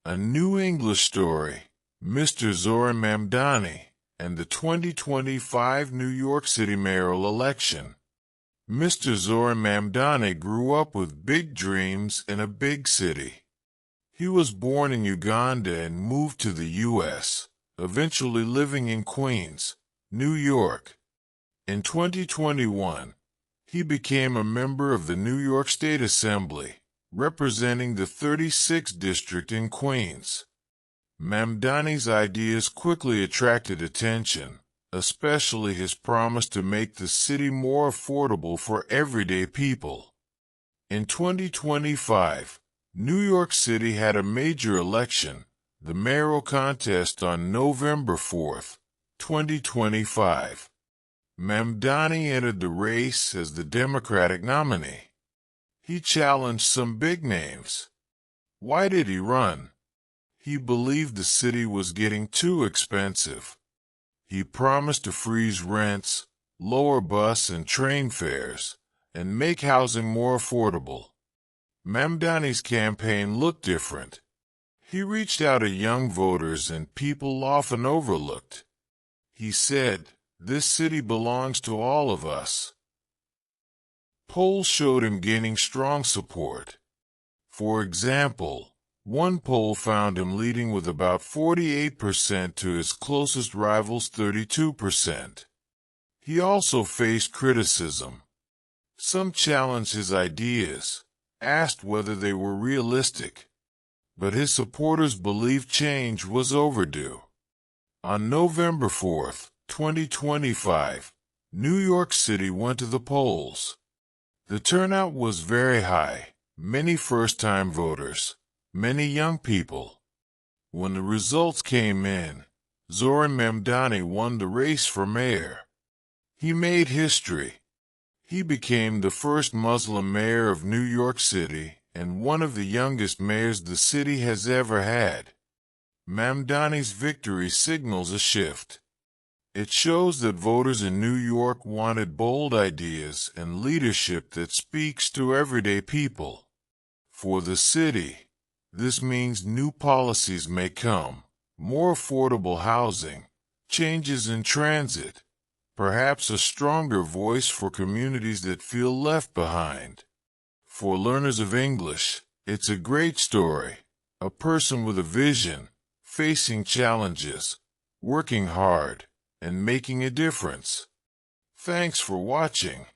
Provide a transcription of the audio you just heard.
A New English Story, Mr. Zohran Mamdani, and the 2025 New York City mayoral election. Mr. Zohran Mamdani grew up with big dreams in a big city. He was born in Uganda and moved to the U.S., eventually living in Queens, New York. In 2021, he became a member of the New York State Assembly, representing the 36th district in Queens. Mamdani's ideas quickly attracted attention, especially his promise to make the city more affordable for everyday people. In 2025, New York City had a major election, the mayoral contest on November 4, 2025. Mamdani entered the race as the Democratic nominee. He challenged some big names. Why did he run? He believed the city was getting too expensive. He promised to freeze rents, lower bus and train fares, and make housing more affordable. Mamdani's campaign looked different. He reached out to young voters and people often overlooked. He said, "This city belongs to all of us." Polls showed him gaining strong support. For example, one poll found him leading with about 48% to his closest rival's 32%. He also faced criticism. Some challenged his ideas, asked whether they were realistic, but his supporters believed change was overdue. On November 4, 2025, New York City went to the polls. The turnout was very high, many first-time voters, many young people. When the results came in, Zohran Mamdani won the race for mayor. He made history. He became the first Muslim mayor of New York City and one of the youngest mayors the city has ever had. Mamdani's victory signals a shift. It shows that voters in New York wanted bold ideas and leadership that speaks to everyday people. For the city, this means new policies may come, more affordable housing, changes in transit, perhaps a stronger voice for communities that feel left behind. For learners of English, it's a great story. A person with a vision, facing challenges, working hard, and making a difference. Thanks for watching.